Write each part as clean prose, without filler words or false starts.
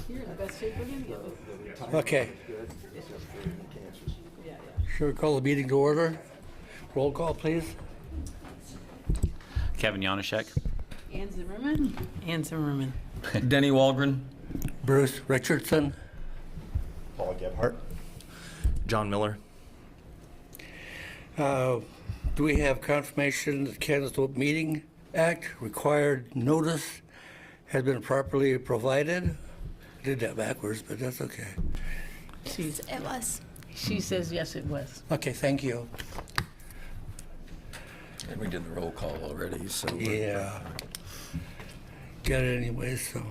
You're in the best shape of any of us. Okay. Should we call the meeting to order? Roll call, please. Kevin Janaszek. Ann Zimmerman. Ann Zimmerman. Denny Walgren. Bruce Richardson. Paul Gebhardt. John Miller. Do we have confirmation that Kansas Open Meeting Act required notice has been properly provided? I did that backwards, but that's okay. It was. She says yes, it was. Okay, thank you. And we did the roll call already, so. Yeah. Got it anyway, so.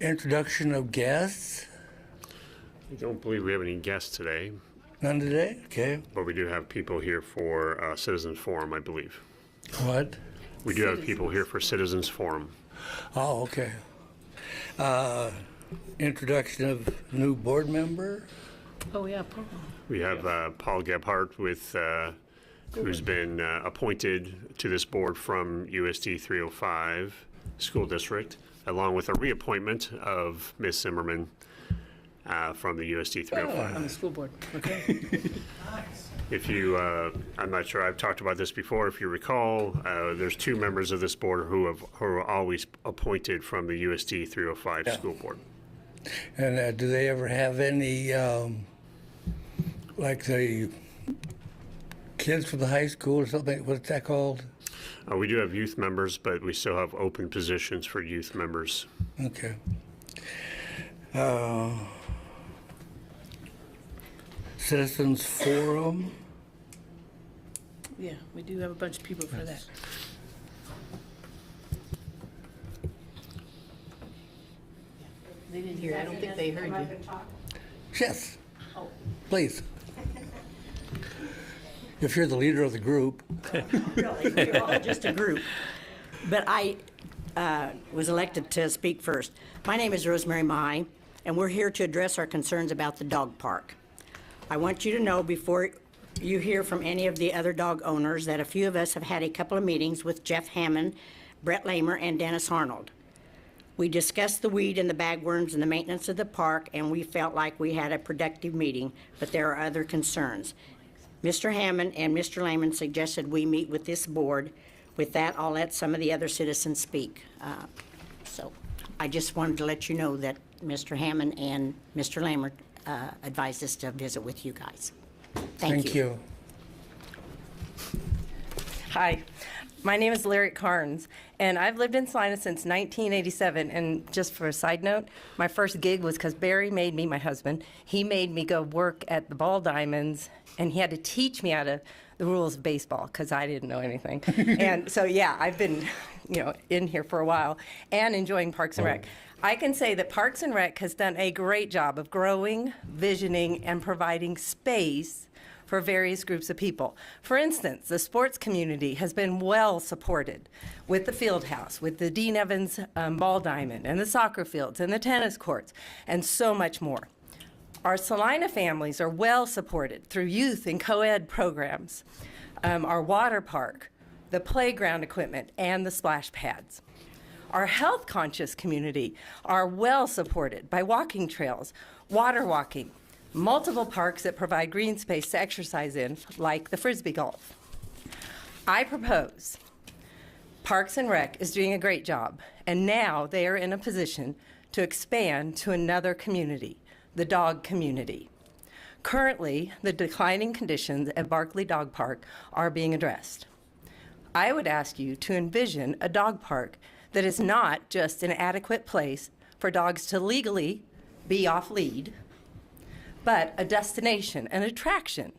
Introduction of guests. I don't believe we have any guests today, None today? Okay. but we do have people here for Citizens Forum, I believe. What? We do have people here for Citizens Forum. Oh, okay. Introduction of new board member. Oh, yeah, Paul. We have Paul Gebhardt with, who's been appointed to this board from USD 305 School District, along with a reappointment of Ms. Zimmerman from the USD 305. On the school board. Okay. If you, I'm not sure, I've talked about this before, if you recall, there's two members of this board who are always appointed from the USD 305 school board. And do they ever have any, like the kids from the high school or something? What's that called? We do have youth members, but we still have open positions for youth members. Okay. Citizens Forum. Yeah, we do have a bunch of people for that. They didn't hear. I don't think they heard you. Yes. Please. If you're the leader of the group. Really, we're all just a group. But I was elected to speak first. My name is Rosemary Mai, and we're here to address our concerns about the dog park. I want you to know before you hear from any of the other dog owners that a few of us have had a couple of meetings with Jeff Hammond, Brett Lamer, and Dennis Arnold. We discussed the weed and the bagworms and the maintenance of the park, and we felt like we had a productive meeting, but there are other concerns. Mr. Hammond and Mr. Lehman suggested we meet with this board. With that, I'll let some of the other citizens speak. So I just wanted to let you know that Mr. Hammond and Mr. Lehman advised us to visit with you guys. Thank you. Hi, my name is Lyric Carnes, and I've lived in Salina since 1987. And just for a side note, my first gig was because Barry made me, my husband, he made me go work at the Ball Diamonds, and he had to teach me how to the rules of baseball because I didn't know anything. And so, yeah, I've been, in here for a while and enjoying Parks and Rec. I can say that Parks and Rec has done a great job of growing, visioning, and providing space for various groups of people. For instance, the sports community has been well supported with the field house, with the Dean Evans Ball Diamond, and the soccer fields, and the tennis courts, and so much more. Our Salina families are well supported through youth and co-ed programs, our water park, the playground equipment, and the splash pads. Our health-conscious community are well supported by walking trails, water walking, multiple parks that provide green space to exercise in, like the Frisbee golf. I propose Parks and Rec is doing a great job, and now they are in a position to expand to another community, the dog community. Currently, the declining conditions at Barkley Dog Park are being addressed. I would ask you to envision a dog park that is not just an adequate place for dogs to legally be off lead, but a destination, an attraction,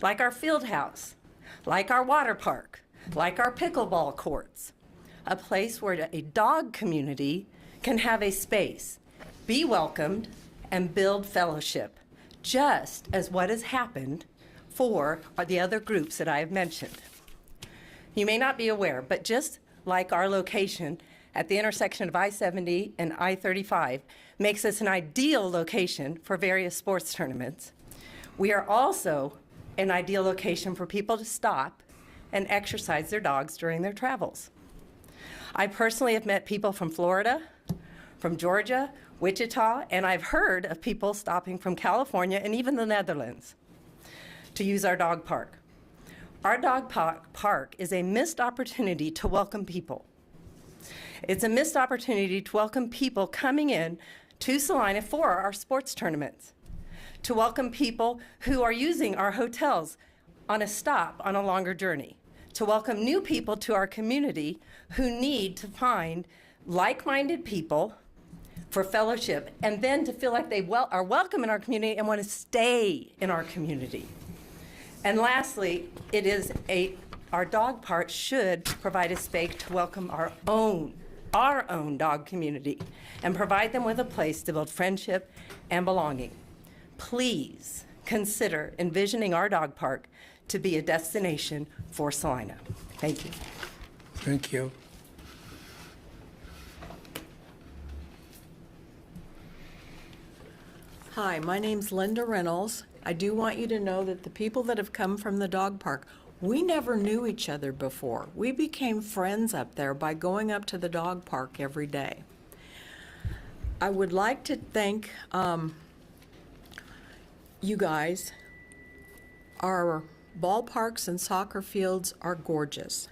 like our field house, like our water park, like our pickleball courts, a place where a dog community can have a space, be welcomed, and build fellowship, just as what has happened for the other groups that I have mentioned. You may not be aware, but just like our location at the intersection of I-70 and I-35 makes us an ideal location for various sports tournaments, we are also an ideal location for people to stop and exercise their dogs during their travels. I personally have met people from Florida, from Georgia, Wichita, and I've heard of people stopping from California and even the Netherlands to use our dog park. Our dog park is a missed opportunity to welcome people. It's a missed opportunity to welcome people coming in to Salina for our sports tournaments, to welcome people who are using our hotels on a stop on a longer journey, to welcome new people to our community who need to find like-minded people for fellowship, and then to feel like they are welcome in our community and want to stay in our community. And lastly, our dog park should provide a space to welcome our own dog community and provide them with a place to build friendship and belonging. Please consider envisioning our dog park to be a destination for Salina. Thank you. Thank you. Hi, my name's Linda Reynolds. I do want you to know that the people that have come from the dog park, we never knew each other before. We became friends up there by going up to the dog park every day. I would like to thank you guys. Our ballparks and soccer fields are gorgeous,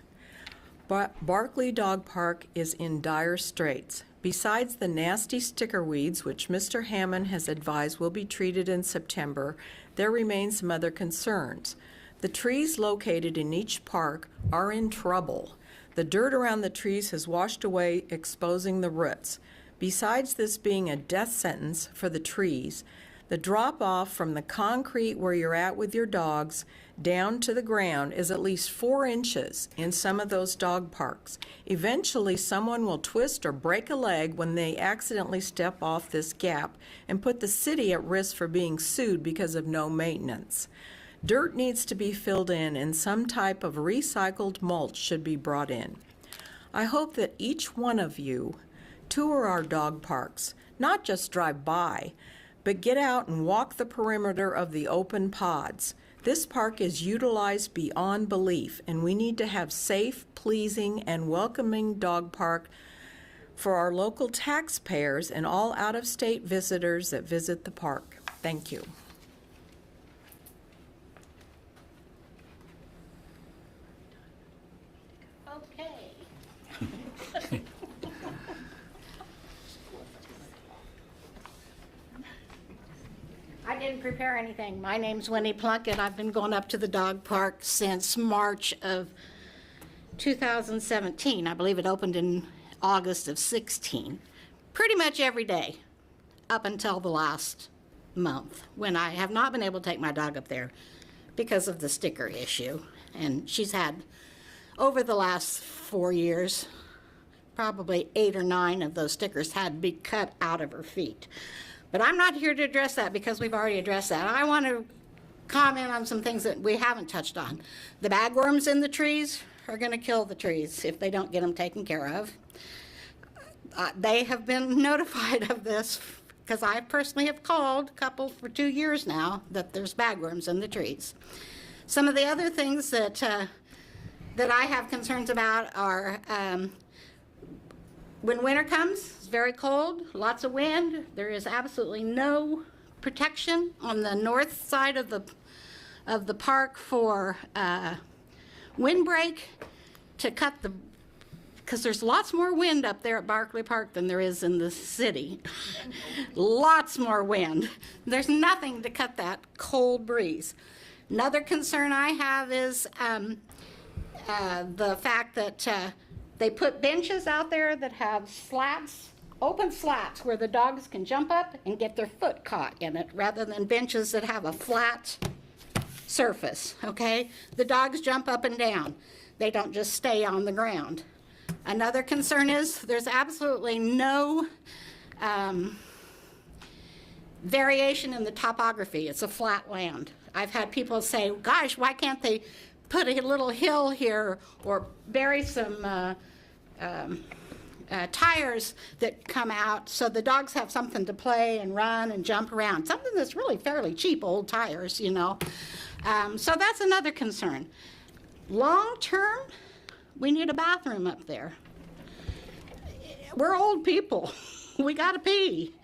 but Barkley Dog Park is in dire straits. Besides the nasty sticker weeds, which Mr. Hammond has advised will be treated in September, there remain some other concerns. The trees located in each park are in trouble. The dirt around the trees has washed away, exposing the roots. Besides this being a death sentence for the trees, the drop-off from the concrete where you're at with your dogs down to the ground is at least 4 inches in some of those dog parks. Eventually, someone will twist or break a leg when they accidentally step off this gap and put the city at risk for being sued because of no maintenance. Dirt needs to be filled in and some type of recycled mulch should be brought in. I hope that each one of you tour our dog parks, not just drive by, but get out and walk the perimeter of the open pods. This park is utilized beyond belief, and we need to have safe, pleasing, and welcoming dog park for our local taxpayers and all out-of-state visitors that visit the park. Thank you. Okay. I didn't prepare anything. My name's Winnie Plunkett. I've been going up to the dog park since March of 2017. I believe it opened in August of 16. Pretty much every day up until the last month when I have not been able to take my dog up there because of the sticker issue. And she's had, over the last 4 years, probably 8 or 9 of those stickers had to be cut out of her feet. But I'm not here to address that because we've already addressed that. I want to comment on some things that we haven't touched on. The bagworms in the trees are going to kill the trees if they don't get them taken care of. They have been notified of this because I personally have called a couple for 2 years now that there's bagworms in the trees. Some of the other things that that I have concerns about are when winter comes, it's very cold, lots of wind. There is absolutely no protection on the north side of the park for windbreak to cut the, because there's lots more wind up there at Barkley Park than there is in the city. Lots more wind. There's nothing to cut that cold breeze. Another concern I have is the fact that they put benches out there that have slats, open slats, where the dogs can jump up and get their foot caught in it, rather than benches that have a flat surface, okay? The dogs jump up and down. They don't just stay on the ground. Another concern is there's absolutely no variation in the topography. It's a flat land. I've had people say, gosh, why can't they put a little hill here or bury some tires that come out so the dogs have something to play and run and jump around. Something that's really fairly cheap, old tires, you know. So that's another concern. Long term, we need a bathroom up there. we're old people. We got to pee.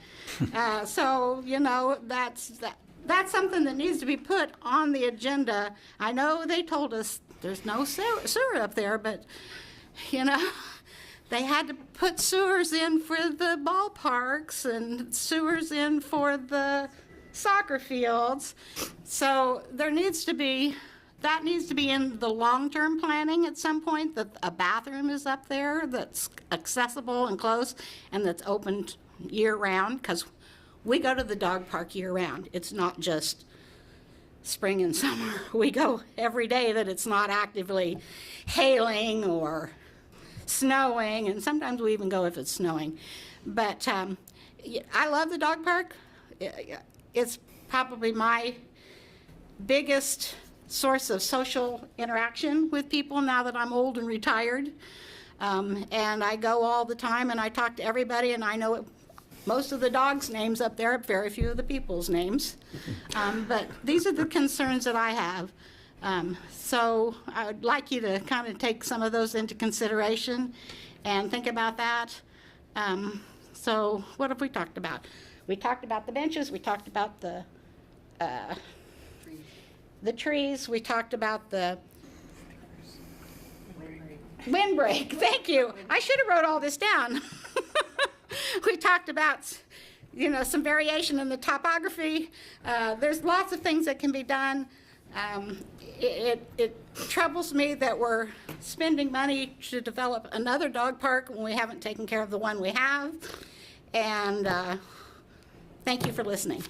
So, you know, that's something that needs to be put on the agenda. I know they told us there's no sewer up there, but, you know, they had to put sewers in for the ballparks and sewers in for the soccer fields. So there needs to be, that needs to be in the long-term planning at some point, that a bathroom is up there that's accessible and close and that's open year-round, because we go to the dog park year-round. It's not just spring and summer. We go every day that it's not actively hailing or snowing, and sometimes we even go if it's snowing. But I love the dog park. It's probably my biggest source of social interaction with people now that I'm old and retired. And I go all the time and I talk to everybody, and I know most of the dogs' names up there, very few of the people's names. But these are the concerns that I have. So I would like you to kind of take some of those into consideration and think about that. So what have we talked about? We talked about the benches, we talked about the trees, we talked about the windbreak. Thank you. I should have wrote all this down. We talked about, you know, some variation in the topography. There's lots of things that can be done. It troubles me that we're spending money to develop another dog park when we haven't taken care of the one we have. And thank you for listening.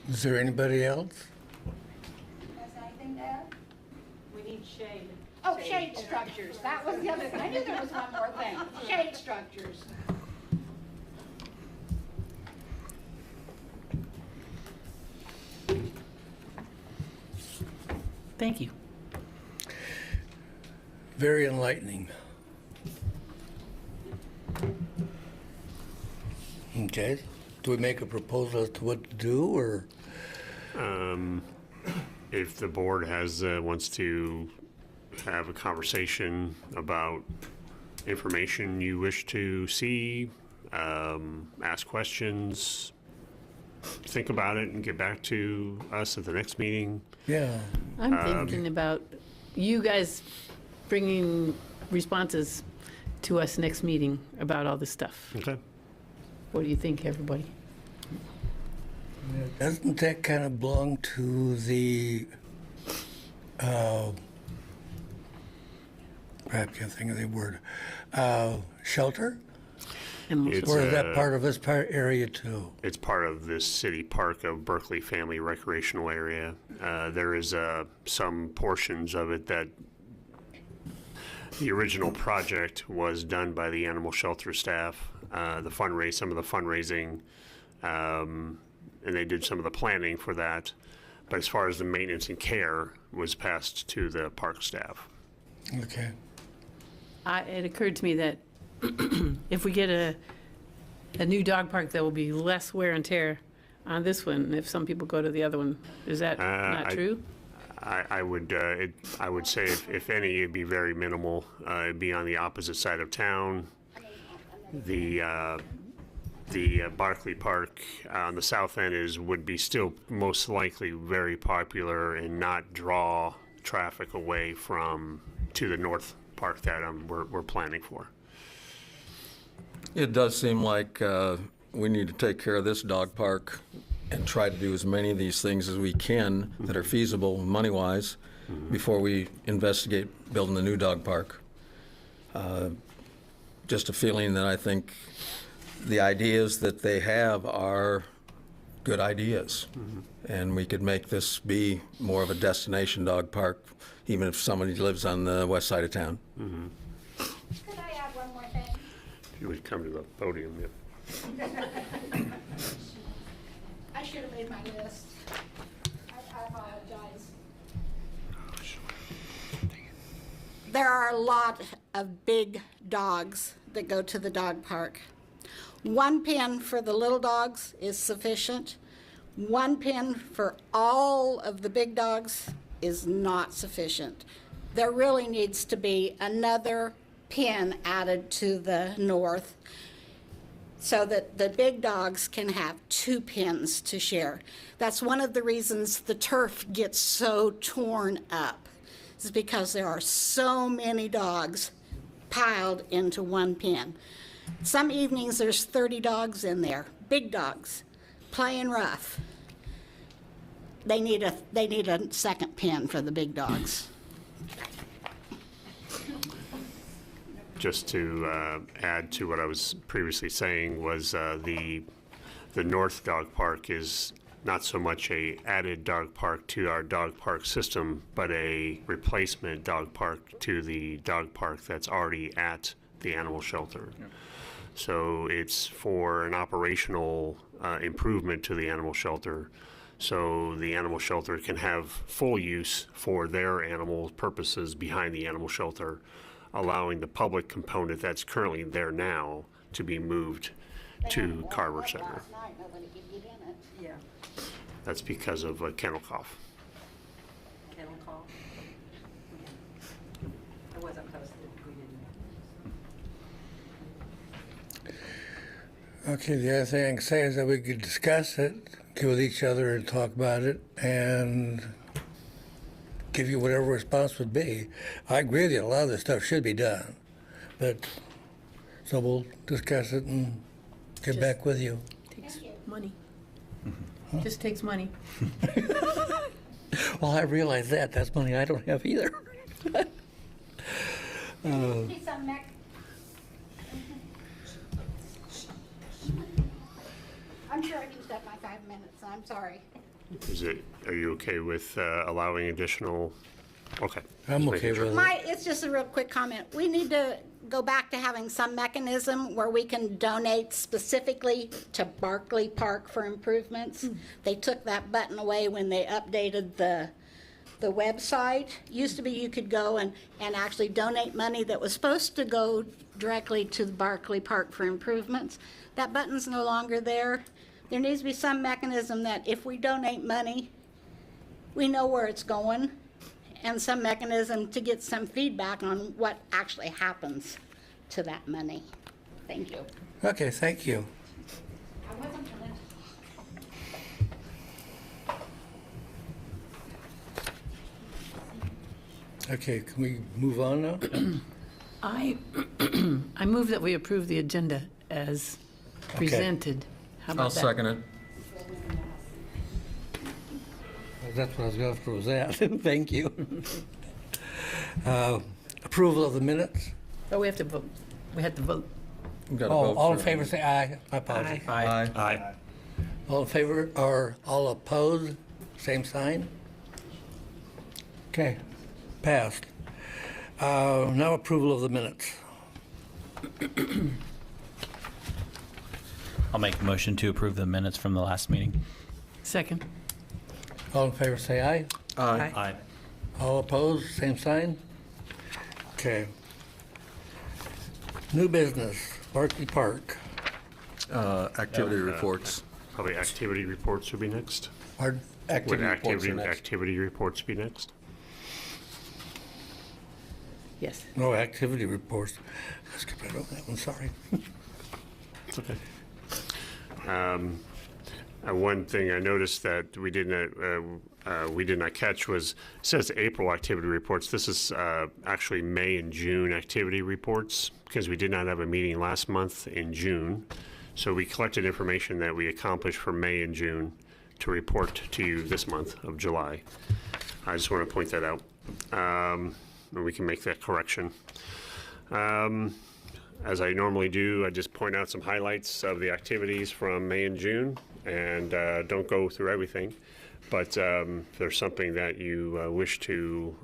Is there anybody else? We need shade. Oh, shade structures. That was the other thing. I knew there was one more thing. Shade structures. Thank you. Very enlightening. Okay. Do we make a proposal as to what to do, or? If the board wants to have a conversation about information you wish to see, ask questions, think about it and get back to us at the next meeting. Yeah. I'm thinking about you guys bringing responses to us next meeting about all this stuff. Okay. What do you think, everybody? Doesn't that kind of belong to the, I can't think of the word, shelter? It's, Or is that part of this area too? It's part of this city park of Berkeley Family Recreational Area. There is some portions of it that the original project was done by the animal shelter staff. Some of the fundraising, and they did some of the planning for that. But as far as the maintenance and care was passed to the park staff. Okay. It occurred to me that if we get a new dog park, there will be less wear and tear on this one if some people go to the other one. Is that not true? I would say if any, it'd be very minimal. It'd be on the opposite side of town. The Barclay Park on the south end would be still most likely very popular and not draw traffic away to the north park that we're planning for. It does seem like we need to take care of this dog park and try to do as many of these things as we can that are feasible money-wise before we investigate building a new dog park. Just a feeling that I think the ideas that they have are good ideas. And we could make this be more of a destination dog park, even if somebody lives on the west side of town. Could I add one more thing? If you would come to the podium, yeah. I should have made my list. I apologize. There are a lot of big dogs that go to the dog park. One pen for the little dogs is sufficient. One pen for all of the big dogs is not sufficient. There really needs to be another pen added to the north so that the big dogs can have 2 pens to share. That's one of the reasons the turf gets so torn up, is because there are so many dogs piled into one pen. Some evenings there's 30 dogs in there, big dogs, playing rough. They need a second pen for the big dogs. Just to add to what I was previously saying was the North Dog Park is not so much a added dog park to our dog park system, but a replacement dog park to the dog park that's already at the animal shelter. Yeah. So it's for an operational improvement to the animal shelter, so the animal shelter can have full use for their animal purposes behind the animal shelter, allowing the public component that's currently there now to be moved to Carver Center. Yeah. That's because of kennel cough. Kennel call. I wasn't posted. We didn't. Okay, the other thing I can say is that we could discuss it, get with each other and talk about it, and give you whatever response would be. I agree with you, a lot of this stuff should be done. But, so we'll discuss it and get back with you. Takes money. Just takes money. Well, I realize that. That's money I don't have either. I'm sure I used up my 5 minutes. I'm sorry. Are you okay with allowing additional? Okay. I'm Just okay making sure. with it. It's just a real quick comment. We need to go back to having some mechanism where we can donate specifically to Barkley Park for improvements. They took that button away when they updated the website. Used to be you could go and actually donate money that was supposed to go directly to the Barkley Park for improvements. That button's no longer there. There needs to be some mechanism that if we donate money, we know where it's going, and some mechanism to get some feedback on what actually happens to that money. Thank you. Okay, thank you. I wasn't gonna. Okay, can we move on now? I move that we approve the agenda as presented. How about I'll that? second it. That's what I was going for, was that. Thank you. Approval of the minutes? Oh, we have to vote. We have to vote. We've got to Oh, vote all in for it. favor, say aye. My apologies. Aye. Aye. All in favor, or all opposed, same sign? Okay, passed. Now approval of the minutes. I'll make a motion to approve the minutes from the last meeting. Second. All in favor, say aye. Aye. Aye. All opposed, same sign? Okay. New business, Barkley Park. Activity reports. Probably activity reports would be next. Pardon? Would Activity reports are next. activity reports be next? Yes. No activity reports. I skipped right over that one, sorry. It's okay. One thing I noticed that we did not catch was, it says April activity reports. This is actually May and June activity reports, because we did not have a meeting last month in June. So we collected information that we accomplished for May and June to report to you this month of July. I just want to point that out, and we can make that correction. As I normally do, I just point out some highlights of the activities from May and June, and don't go through everything. But if there's something that you wish to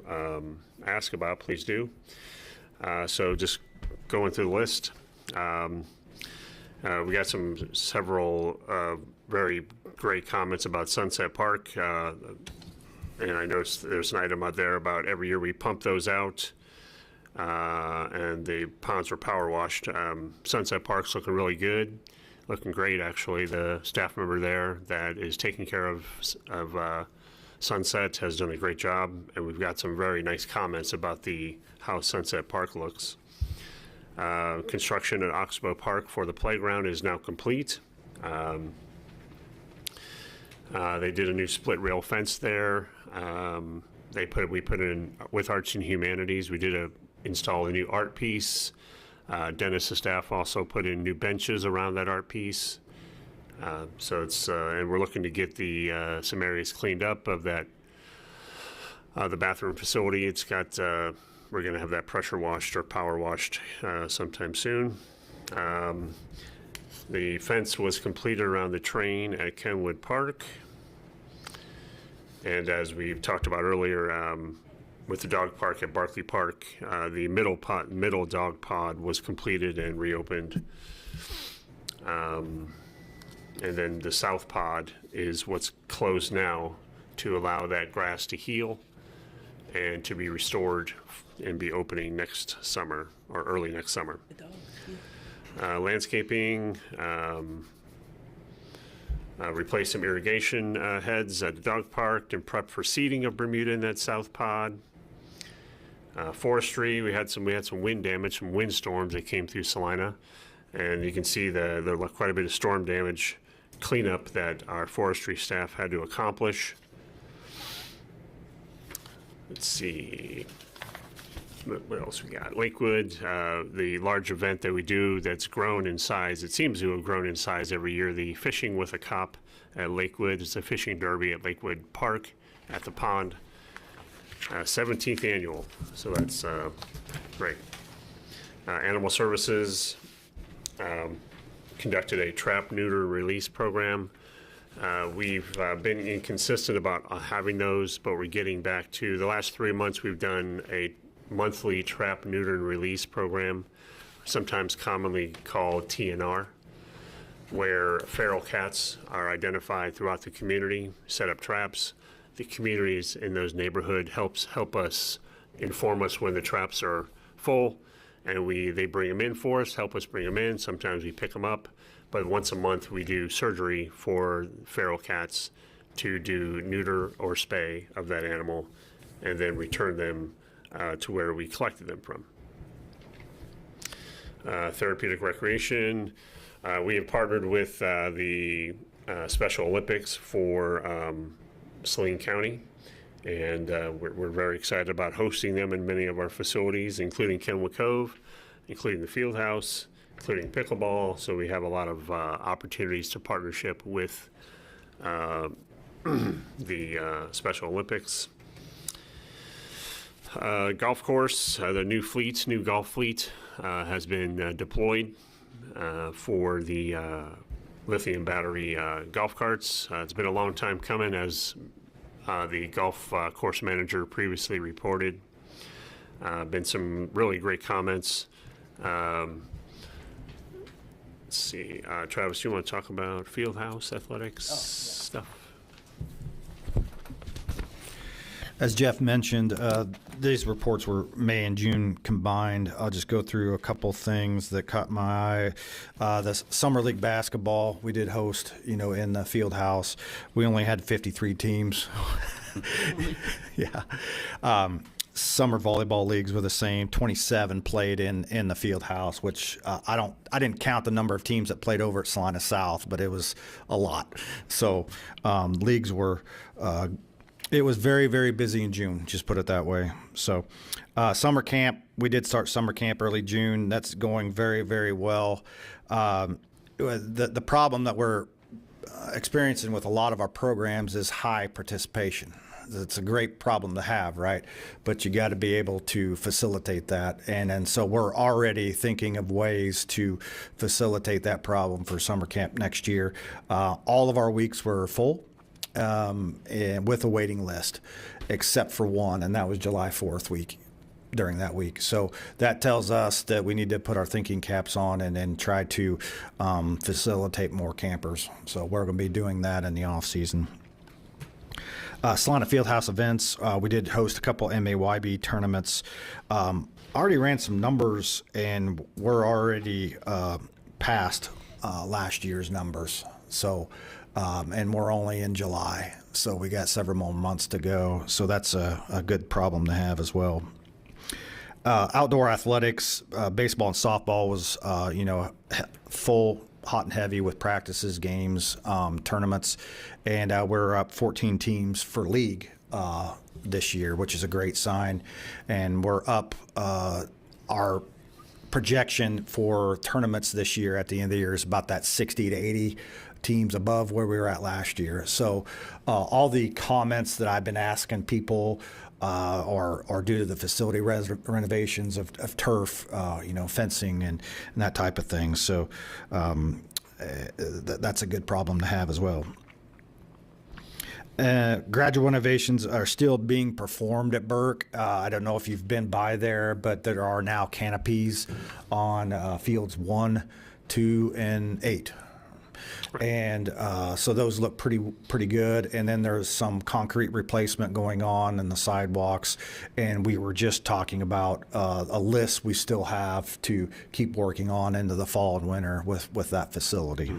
ask about, please do. So just going through the list. We got several very great comments about Sunset Park. And I noticed there's an item out there about every year we pump those out. And the ponds were power washed. Sunset Park's looking really good. looking great, actually. The staff member there that is taking care of Sunset has done a great job, and we've got some very nice comments about how Sunset Park looks. Construction at Oxbow Park for the playground is now complete. They did a new split rail fence there. We put in with Arts and Humanities. We did install a new art piece. Dennis' staff also put in new benches around that art piece. So it's and we're looking to get some areas cleaned up of that. The bathroom facility. It's got. We're going to have that pressure washed or power washed sometime soon. The fence was completed around the train at Kenwood Park. And as we've talked about earlier, with the dog park at Barkley Park, the middle dog pod was completed and reopened. And then the south pod is what's closed now to allow that grass to heal and to be restored and be opening next summer or early next summer. Landscaping, replace some irrigation heads at the dog park and prep for seeding of Bermuda in that south pod. Forestry, we had some wind damage, some windstorms that came through Salina, and you can see there quite a bit of storm damage cleanup that our forestry staff had to accomplish. Let's see, what else we got? Lakewood, the large event that we do that's grown in size. It seems to have grown in size every year. The Fishing with a Cop at Lakewood. It's a fishing derby at Lakewood Park at the pond. 17th annual, so that's great. Animal Services conducted a trap, neuter, release program. We've been inconsistent about having those, but we're getting back to the last 3 months. We've done a monthly trap, neuter, and release program, sometimes commonly called TNR, where feral cats are identified throughout the community, set up traps. The communities in those neighborhoods help us inform us when the traps are full, and they bring them in for us, help us bring them in. Sometimes we pick them up, but once a month we do surgery for feral cats to do neuter or spay of that animal, and then return them to where we collected them from. Therapeutic recreation. We have partnered with the Special Olympics for Saline County, and we're very excited about hosting them in many of our facilities, including Kenwood Cove, including the field house, including pickleball. So we have a lot of opportunities to partnership with the Special Olympics. Golf course, the new golf fleet has been deployed for the lithium battery golf carts. It's been a long time coming, as the golf course manager previously reported. Been some really great comments. Let's see, Travis, you want to talk about field house athletics stuff? As Jeff mentioned, these reports were May and June combined. I'll just go through a couple things that caught my eye. The Summer League basketball we did host, in the field house. We only had 53 teams. Yeah. Summer volleyball leagues were the same. 27 played in the field house, which I didn't count the number of teams that played over at Salina South, but it was a lot. So leagues were. It was very, very busy in June, just put it that way. So summer camp, we did start summer camp early June. That's going very, very well. The problem that we're experiencing with a lot of our programs is high participation. It's a great problem to have, right? But you got to be able to facilitate that. And so we're already thinking of ways to facilitate that problem for summer camp next year. All of our weeks were full. And with a waiting list, except for one, and that was July 4th week during that week. So that tells us that we need to put our thinking caps on and then try to facilitate more campers. So we're going to be doing that in the off season. Salina Fieldhouse events, we did host a couple MAYB tournaments. Already ran some numbers, and we're already past last year's numbers. So, and we're only in July, so we got several more months to go. So that's a good problem to have as well. Outdoor athletics, baseball and softball was, full, hot and heavy with practices, games, tournaments, and we're up 14 teams for league this year, which is a great sign. And we're up our projection for tournaments this year at the end of the year is about that 60 to 80 teams above where we were at last year. So all the comments that I've been asking people are due to the facility renovations of turf, fencing and that type of thing. So that's a good problem to have as well. Graduate renovations are still being performed at Burke. I don't know if you've been by there, but there are now canopies on fields 1, 2, and 8. And so those look pretty good. And then there's some concrete replacement going on in the sidewalks. And we were just talking about a list we still have to keep working on into the fall and winter with that facility.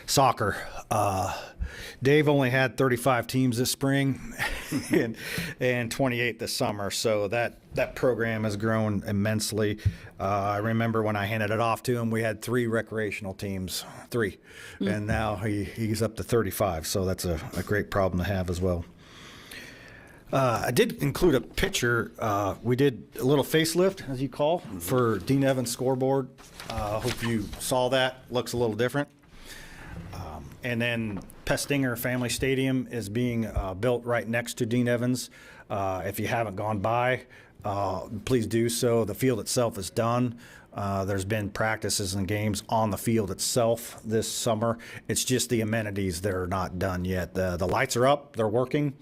Soccer. Dave only had 35 teams this spring and 28 this summer, so that program has grown immensely. I remember when I handed it off to him, we had 3 recreational teams, and now he's up to 35, so that's a great problem to have as well. I did include a picture. We did a little facelift, as you call, for Dean Evans' scoreboard. Hope you saw that. Looks a little different. And then Pestinger Family Stadium is being built right next to Dean Evans. If you haven't gone by, please do so. The field itself is done. There's been practices and games on the field itself this summer. It's just the amenities that are not done yet. The lights are up, they're working,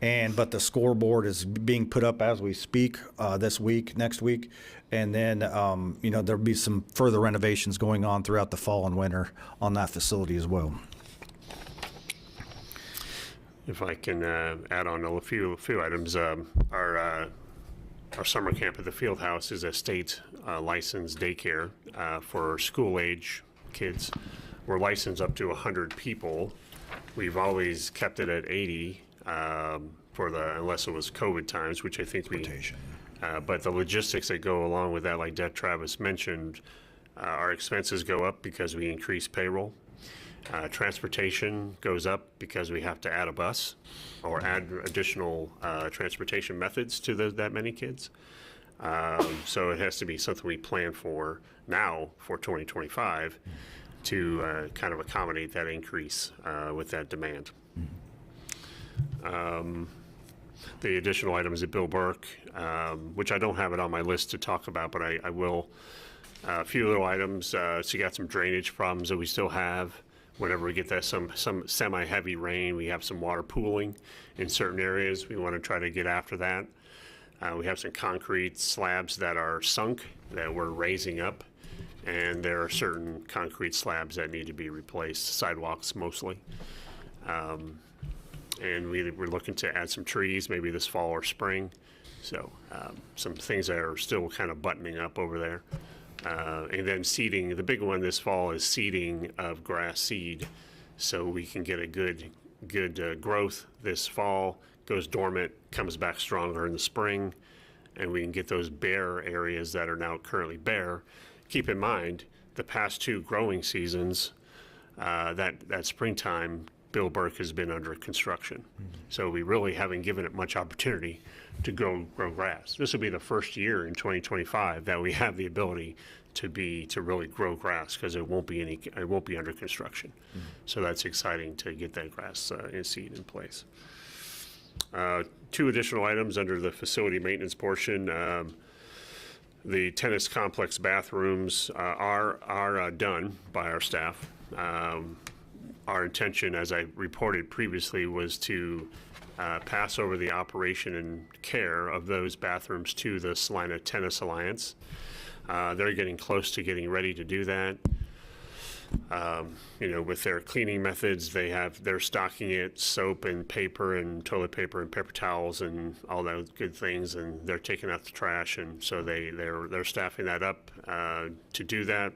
but the scoreboard is being put up as we speak this week, next week. And then, there'll be some further renovations going on throughout the fall and winter on that facility as well. If I can add on a few items, our summer camp at the field house is a state licensed daycare for school-age kids. We're licensed up to 100 people. We've always kept it at 80 unless it was COVID times, which I think but the logistics that go along with that, like Deb Travis mentioned, our expenses go up because we increase payroll. Transportation goes up because we have to add a bus or add additional transportation methods to that many kids. So it has to be something we plan for now for 2025 to kind of accommodate that increase with that demand. The additional items at Bill Burke, which I don't have it on my list to talk about, but I will. A few little items. So you got some drainage problems that we still have. Whenever we get that some semi-heavy rain, we have some water pooling in certain areas. We want to try to get after that. We have some concrete slabs that are sunk that we're raising up, and there are certain concrete slabs that need to be replaced, sidewalks mostly. And we're looking to add some trees maybe this fall or spring. So some things that are still kind of buttoning up over there. And then seeding, the big one this fall is seeding of grass seed, so we can get a good growth this fall, goes dormant, comes back stronger in the spring, and we can get those bare areas that are now currently bare. Keep in mind, the past 2 growing seasons, that springtime, Bill Burke has been under construction. So we really haven't given it much opportunity to grow grass. This will be the first year in 2025 that we have the ability to really grow grass, because it won't be under construction. So that's exciting to get that grass and seed in place. 2 additional items under the facility maintenance portion. The tennis complex bathrooms are done by our staff. Our intention, as I reported previously, was to pass over the operation and care of those bathrooms to the Salina Tennis Alliance. They're getting close to getting ready to do that. With their cleaning methods, they're stocking it soap and paper and toilet paper and paper towels and all those good things, and they're taking out the trash, and so they're staffing that up to do that.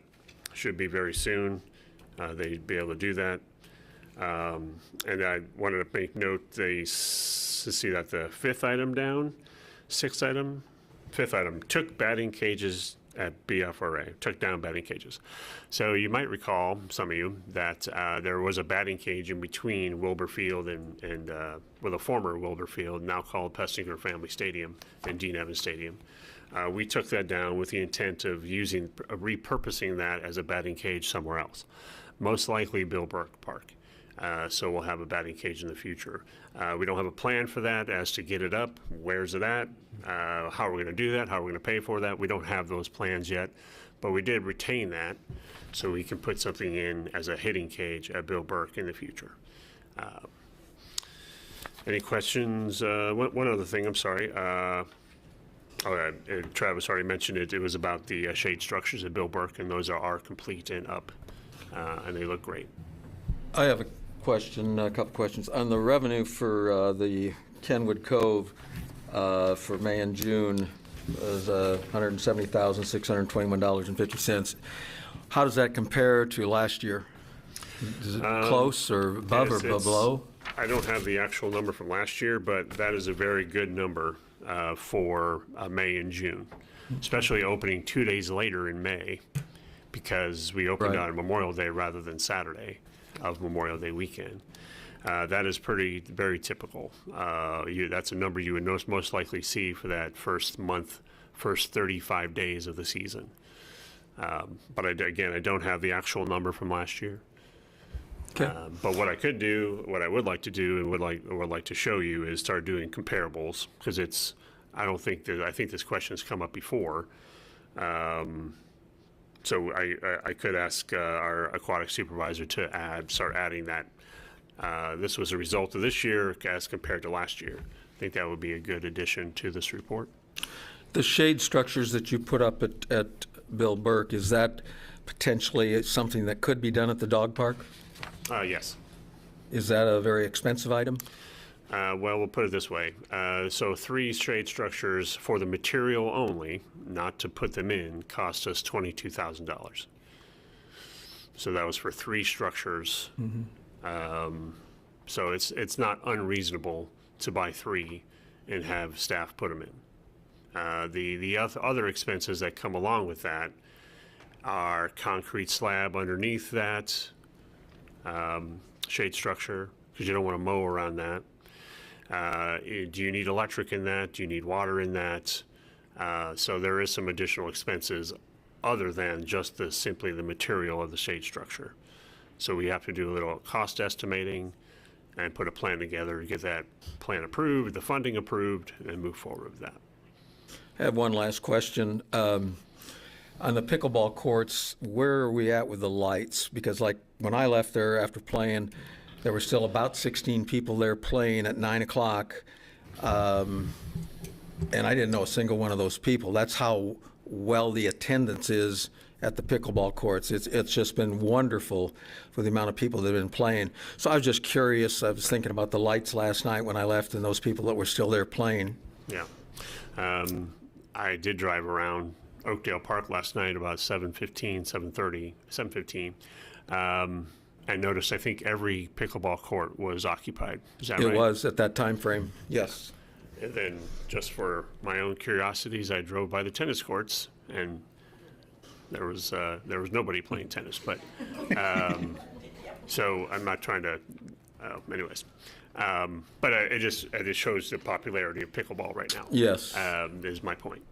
Should be very soon. They'd be able to do that. And I wanted to make note, to see that the fifth item, took batting cages at BFRA, took down batting cages. So you might recall, some of you, that there was a batting cage in between Wilbur Field and a former Wilbur Field, now called Pestinger Family Stadium and Dean Evans Stadium. We took that down with the intent of repurposing that as a batting cage somewhere else, most likely Bill Burke Park. So we'll have a batting cage in the future. We don't have a plan for that as to get it up. Where's it at? How are we going to do that? How are we going to pay for that? We don't have those plans yet, but we did retain that so we can put something in as a hitting cage at Bill Burke in the future. Any questions? One other thing, I'm sorry. Travis already mentioned it. It was about the shade structures at Bill Burke, and those are complete and up, and they look great. I have a couple questions. On the revenue for the Kenwood Cove for May and June was $170,621.50. How does that compare to last year? Is it close or above or below? I don't have the actual number from last year, but that is a very good number for May and June, especially opening 2 days later in May, because we opened on Memorial Day rather than Saturday of Memorial Day weekend. That is very typical. That's a number you would most likely see for that first 35 days of the season. But I don't have the actual number from last year. Okay. But what I would like to do, and would like to show you, is start doing comparables, because I think this question's come up before. So I could ask our aquatic supervisor to start adding that. This was a result of this year as compared to last year. I think that would be a good addition to this report. The shade structures that you put up at Bill Burke, is that potentially something that could be done at the dog park? Yes. Is that a very expensive item? Well, we'll put it this way. So 3 shade structures for the material only, not to put them in, cost us $22,000. So that was for 3 structures. Mm-hmm. So it's not unreasonable to buy 3 and have staff put them in. The other expenses that come along with that are concrete slab underneath that shade structure, because you don't want to mow around that. Do you need electric in that? Do you need water in that? So there is some additional expenses other than just simply the material of the shade structure. So we have to do a little cost estimating and put a plan together to get that plan approved, the funding approved, and move forward with that. I have one last question. On the pickleball courts, where are we at with the lights? Because like when I left there after playing, there were still about 16 people there playing at 9 o'clock, and I didn't know a single one of those people. That's how well the attendance is at the pickleball courts. It's just been wonderful for the amount of people that have been playing. So I was just curious. I was thinking about the lights last night when I left and those people that were still there playing. Yeah. I did drive around Oakdale Park last night about 7:15. I noticed, I think every pickleball court was occupied. Is that right? It was at that time frame, yes. And then, just for my own curiosities, I drove by the tennis courts, and there was nobody playing tennis. But so I'm not trying to. Anyways, but it just shows the popularity of pickleball right now. Yes, is my point.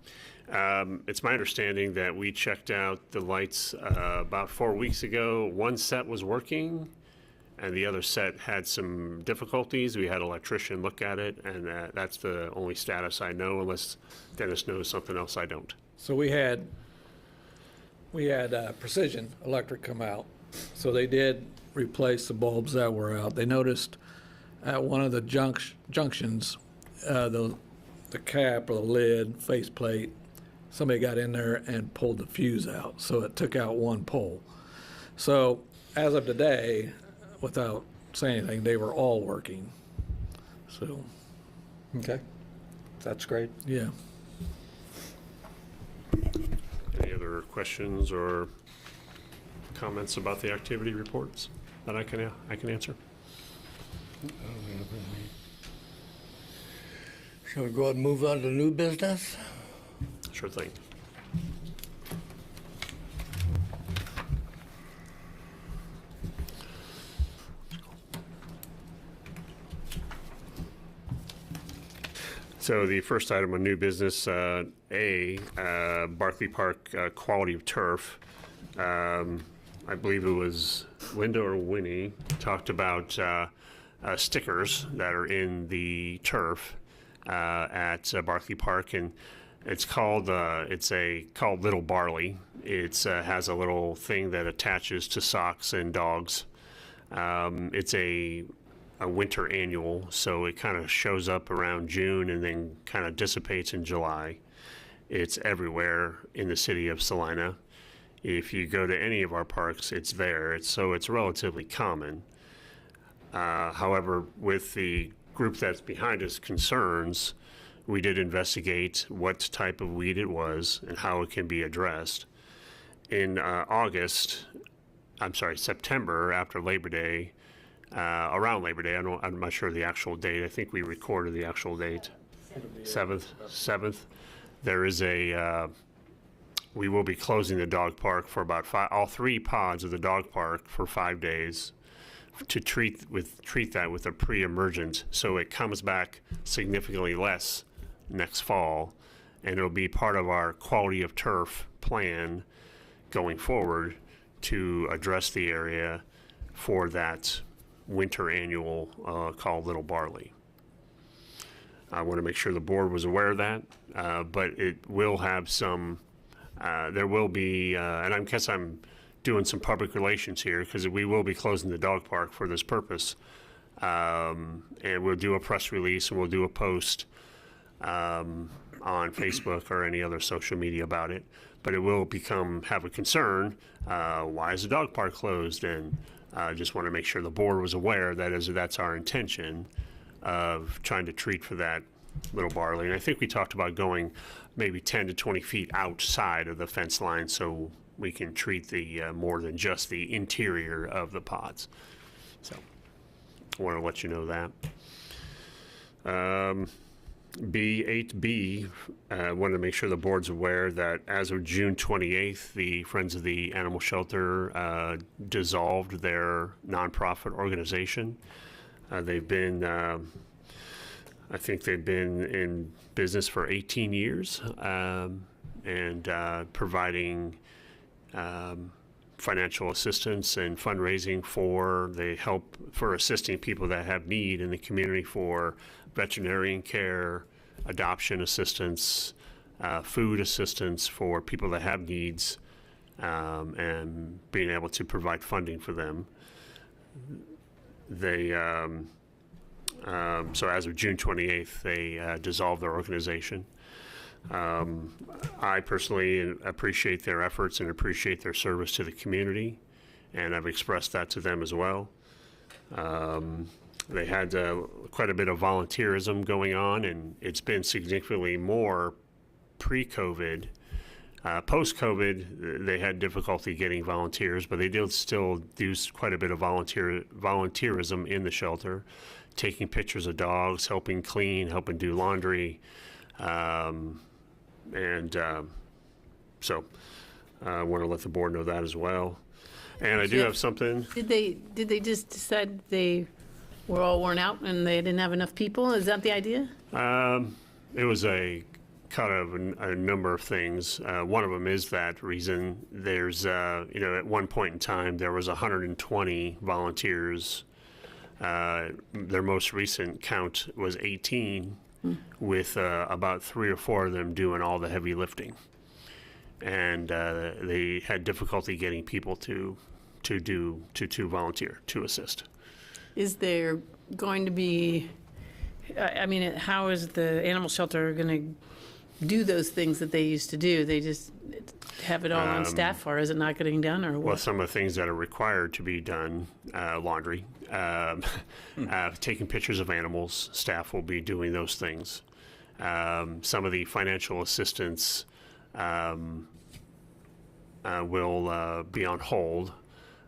It's my understanding that we checked out the lights about 4 weeks ago. One set was working, and the other set had some difficulties. We had an electrician look at it, and that's the only status I know, unless Dennis knows something else I don't. So we had Precision Electric come out. So they did replace the bulbs that were out. They noticed at one of the junctions, the cap or the lid, faceplate, somebody got in there and pulled the fuse out. So it took out one pole. So as of today, without saying anything, they were all working. So, Okay, that's great. yeah. Any other questions or comments about the activity reports that I can answer? Shall we go ahead and move on to new business? Sure thing. So the first item on new business, Barclay Park quality of turf. I believe it was Linda or Winnie talked about stickers that are in the turf at Barclay Park, and it's called called Little Barley. It has a little thing that attaches to socks and dogs. It's a winter annual, so it kind of shows up around June and then kind of dissipates in July. It's everywhere in the city of Salina. If you go to any of our parks, it's there. It's relatively common. However, with the group that's behind us concerns, we did investigate what type of weed it was and how it can be addressed. In September, after Labor Day, around Labor Day, I'm not sure the actual date. I think we recorded the actual date. 7th. There is we will be closing the dog park for about all 3 pods of the dog park for 5 days to treat that with a pre-emergent, so it comes back significantly less next fall, and it'll be part of our quality of turf plan going forward to address the area for that winter annual called Little Barley. I want to make sure the board was aware of that, but it will have some, there will be, and I guess I'm doing some public relations here because we will be closing the dog park for this purpose. And we'll do a press release and we'll do a post on Facebook or any other social media about it. But it will have a concern, why is the dog park closed? And I just want to make sure the board was aware that's our intention of trying to treat for that Little Barley. And I think we talked about going maybe 10 to 20 feet outside of the fence line so we can treat the more than just the interior of the pods. So I want to let you know that. B8B, I wanted to make sure the board's aware that as of June 28th, the Friends of the Animal Shelter dissolved their nonprofit organization. They've been, I think they've been in business for 18 years and providing financial assistance and fundraising for assisting people that have need in the community for veterinarian care, adoption assistance, food assistance for people that have needs, and being able to provide funding for them. They so as of June 28th, they dissolved their organization. I personally appreciate their efforts and appreciate their service to the community, and I've expressed that to them as well. They had quite a bit of volunteerism going on, and it's been significantly more pre-COVID. Post-COVID, they had difficulty getting volunteers, but they did still do quite a bit of volunteerism in the shelter, taking pictures of dogs, helping clean, helping do laundry. So I want to let the board know that as well. And I do have something. Did they just decide they were all worn out and they didn't have enough people? Is that the idea? It was a kind of a number of things. One of them is that reason. There's, at one point in time, there was 120 volunteers. Their most recent count was 18, with about 3 or 4 of them doing all the heavy lifting. And they had difficulty getting people to volunteer, to assist. Is there going to be, how is the animal shelter going to do those things that they used to do? They just have it all on staff, or is it not getting done, or Well, what? some of the things that are required to be done, laundry, taking pictures of animals, staff will be doing those things. Some of the financial assistance will be on hold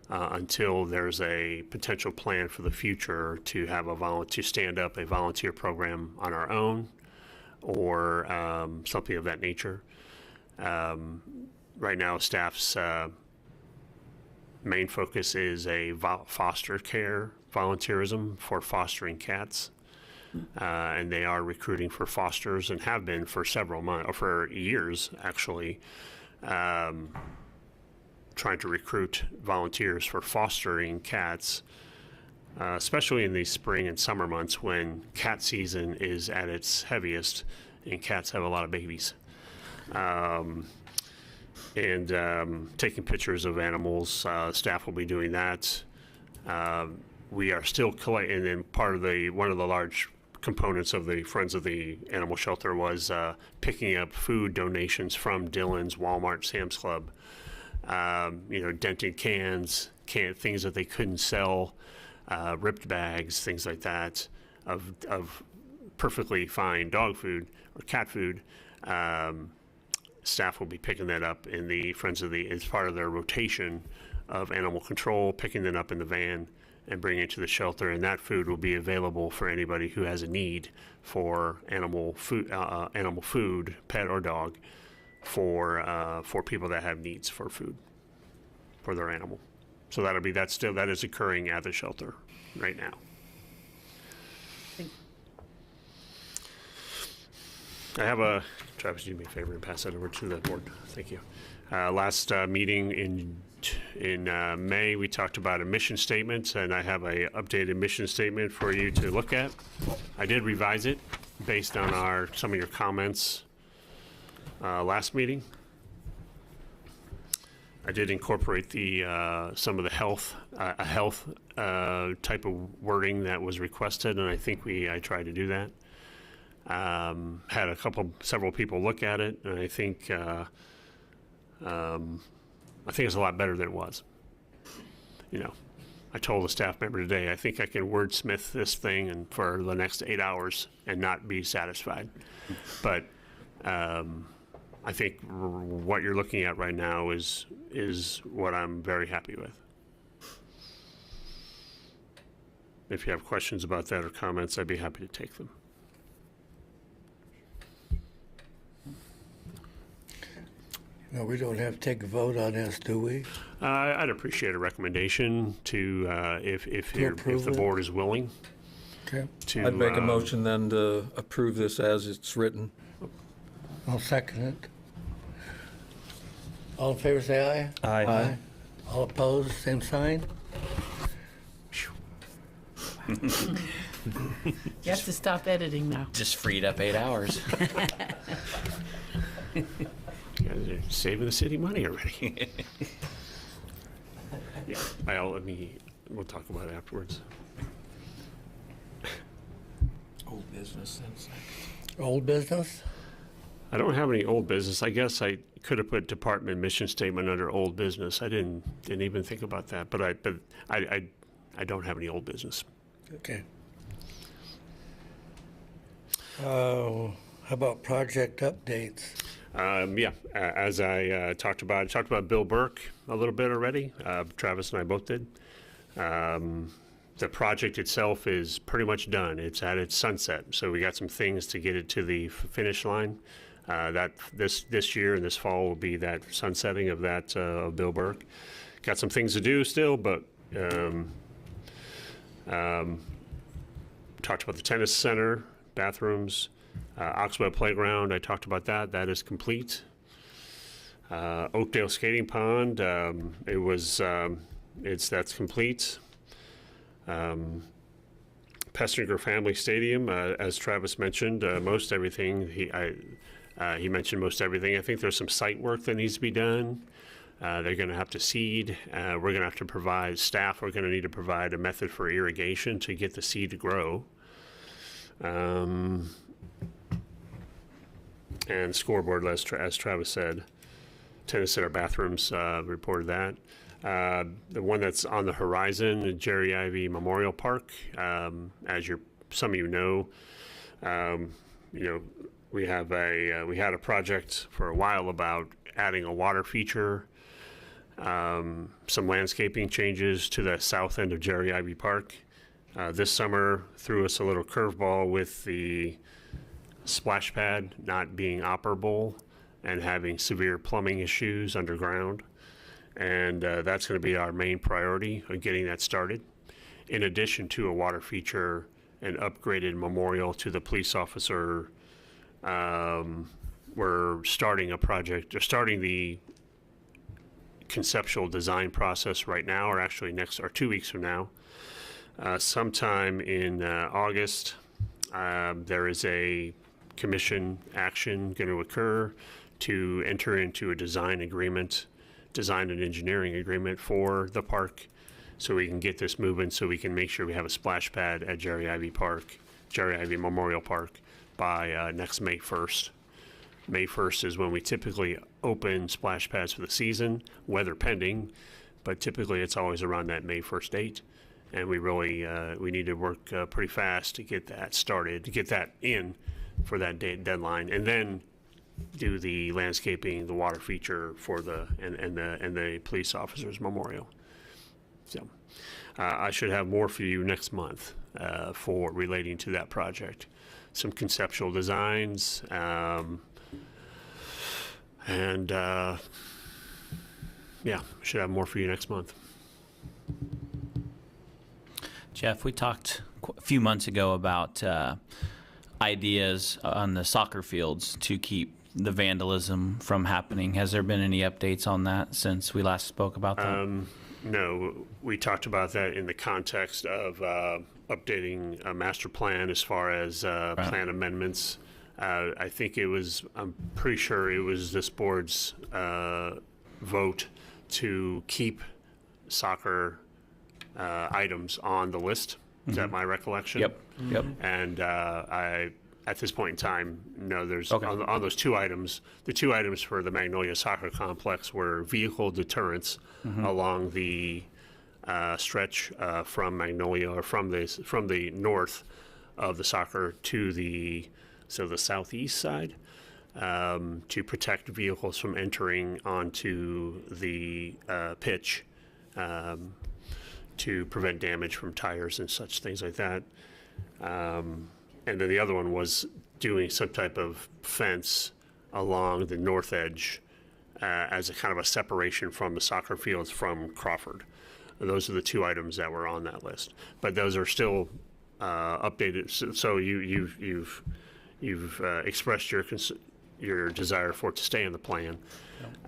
until there's a potential plan for the future to have to stand up a volunteer program on our own, or something of that nature. Right now, staff's main focus is a foster care volunteerism for fostering cats. And they are recruiting for fosters and have been for several months, or for years actually, trying to recruit volunteers for fostering cats, especially in the spring and summer months when cat season is at its heaviest and cats have a lot of babies. Taking pictures of animals, staff will be doing that. We are still collecting, and one of the large components of the Friends of the Animal Shelter was picking up food donations from Dillon's, Walmart, Sam's Club. Dented cans, things that they couldn't sell, ripped bags, things like that, of perfectly fine dog food or cat food. Staff will be picking that up in the as part of their rotation of animal control, picking that up in the van and bringing it to the shelter, and that food will be available for anybody who has a need for animal food, pet or dog, for people that have needs for food for their animal. So that is occurring at the shelter right now. I have Travis, do me a favor and pass that over to the board. Thank you. Last meeting in May, we talked about a mission statement, and I have a updated mission statement for you to look at. I did revise it based on some of your comments last meeting. I did incorporate some of the health type of wording that was requested, and I think I tried to do that. Had several people look at it, and I think it's a lot better than it was. I told a staff member today, I think I can wordsmith this thing for the next 8 hours and not be satisfied. But I think what you're looking at right now is what I'm very happy with. If you have questions about that or comments, I'd be happy to take them. No, we don't have to take a vote on this, do we? I'd appreciate a recommendation if the board is willing. Okay. I'd make a motion then to approve this as it's written. I'll second it. All in favor, say aye. Aye. All opposed, same sign. You have to stop editing now. Just freed up 8 hours. You guys are saving the city money already. Yeah, we'll talk about it afterwards. Old business, Old business? I don't have any old business. I guess I could have put department mission statement under old business. I didn't even think about that, but I don't have any old business. Okay. How about project updates? As I talked about Bill Burke a little bit already. Travis and I both did. The project itself is pretty much done. It's at its sunset, so we got some things to get it to the finish line. That this year and this fall will be that sunsetting of that of Bill Burke. Got some things to do still, but talked about the tennis center, bathrooms. Oxbow Playground, I talked about that. That is complete. Oakdale Skating Pond, that's complete. Pestinger Family Stadium, as Travis mentioned, most everything. He mentioned most everything. I think there's some site work that needs to be done. They're going to have to seed. We're going to have to provide staff. We're going to need to provide a method for irrigation to get the seed to grow. And scoreboard, as Travis said. tennis center bathrooms, reported that. The one that's on the horizon, Jerry Ivy Memorial Park, as some of you know, we had a project for a while about adding a water feature, some landscaping changes to the south end of Jerry Ivy Park. This summer threw us a little curveball with the splash pad not being operable and having severe plumbing issues underground. And that's going to be our main priority on getting that started. In addition to a water feature, an upgraded memorial to the police officer. We're starting a project, or starting the conceptual design process right now, or actually 2 weeks from now. Sometime in August, there is a commission action going to occur to enter into a design and engineering agreement for the park, so we can get this moving, so we can make sure we have a splash pad at Jerry Ivy Memorial Park by next May 1st. May 1st is when we typically open splash pads for the season, weather pending, but typically it's always around that May 1st date. And we really, we need to work pretty fast to get that started, to get that in for that deadline, and then do the landscaping, the water feature for and the police officers memorial. So I should have more for you next month for relating to that project. Some conceptual designs, and yeah, should have more for you next month. Jeff, we talked a few months ago about ideas on the soccer fields to keep the vandalism from happening. Has there been any updates on that since we last spoke about that? No, we talked about that in the context of updating a master plan as far as plan amendments. I'm pretty sure it was this board's vote to keep soccer items on the list. Is that my recollection? Yep. And at this point in time, no, there's on those two items. The two items for the Magnolia Soccer Complex were vehicle deterrents along the stretch from Magnolia, or from the north of the soccer to the southeast side, to protect vehicles from entering onto the pitch, to prevent damage from tires and such things like that. And then the other one was doing some type of fence along the north edge as a kind of a separation from the soccer fields from Crawford. Those are the two items that were on that list, but those are still updated. So you've expressed your desire for it to stay in the plan,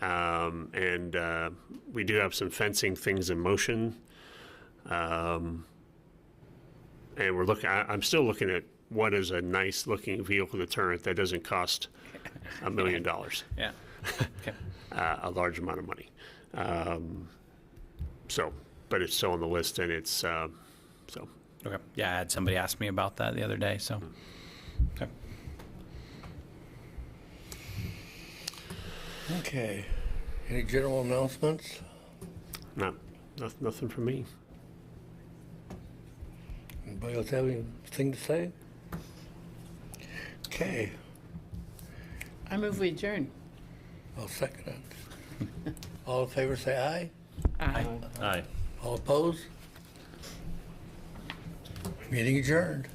and we do have some fencing things in motion, and we're looking. I'm still looking at what is a nice looking vehicle deterrent that doesn't cost $1 million. Yeah. Okay. A large amount of money. But it's still on the list, and it's so. Okay. Yeah, I had somebody ask me about that the other day, so. Okay. Okay. Any general announcements? Nothing from me. Anybody else have anything to say? Okay. I move we adjourn. I'll second it. All in favor, say aye. Aye. Aye. All opposed? Meeting adjourned.